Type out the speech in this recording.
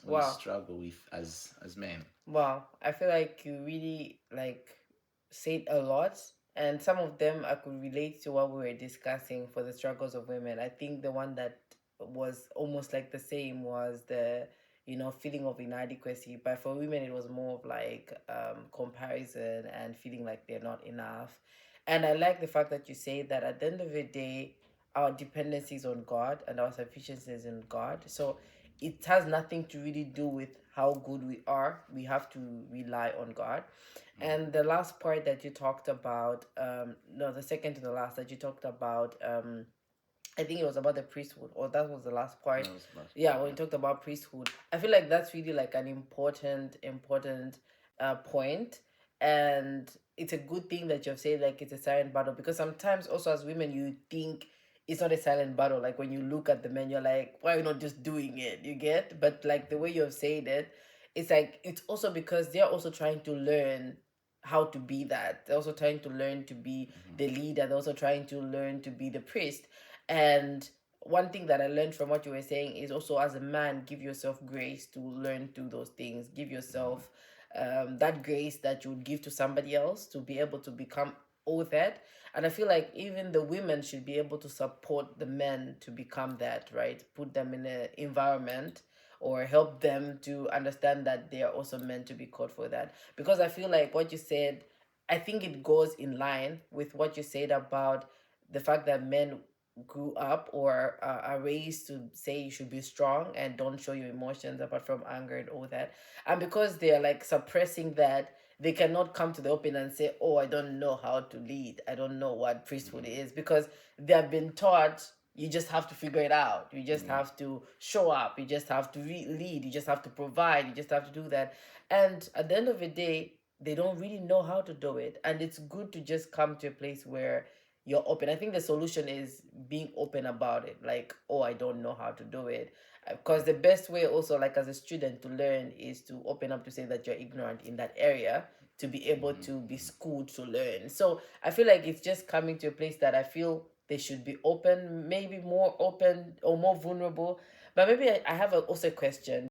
we Wow. struggle with as men. Wow. I feel like you really like said a lot, and some of them I could relate to what we were discussing for the struggles of women. I think the one that was almost like the same was the feeling of inadequacy, but for women it was more of like comparison and feeling like they're not enough. And I like the fact that you say that at the end of the day our dependency is on God and our sufficiency is in God. So it has nothing to really do with how good we are. We have to rely on God. And the last part that you talked about, no, the second to the last that you talked about, I think it was about the priesthood, or that was the last part. That was the last Yeah, part. when you talked about priesthood, I feel like that's really like an important point, and it's a good thing that you've said like it's a silent battle, because sometimes also as women you think it's not a silent battle. Like when you look at the men, you're like, why are you not just doing it? You get, but like the way you have said it, it's like it's also because they're also trying to learn how to be that. They're also trying to learn to be the leader. They're also trying to learn to be the priest. And one thing that I learned from what you were saying is also as a man, give yourself grace to learn to those things. Give yourself that grace that you would give to somebody else to be able to become all that. And I feel like even the women should be able to support the men to become that, right? Put them in an environment or help them to understand that they are also meant to be called for that. Because I feel like what you said, I think it goes in line with what you said about the fact that men grew up or are raised to say you should be strong and don't show your emotions apart from anger and all that. And because they're like suppressing that, they cannot come to the open and say, oh, I don't know how to lead, I don't know what priesthood is, because they have been taught you just have to figure it out, you just Yeah. have to show up, you just have to lead, you just have to provide, you just have to do that. And at the end of the day, they don't really know how to do it. And it's good to just come to a place where you're open. I think the solution is being open about it. Like, oh, I don't know how to do it. Because the best way also, like as a student to learn is to open up to say that you're ignorant in that area to be able to be schooled to learn. So I feel like it's just coming to a place that I feel they should be open, maybe more open or more vulnerable. But maybe I have also a question.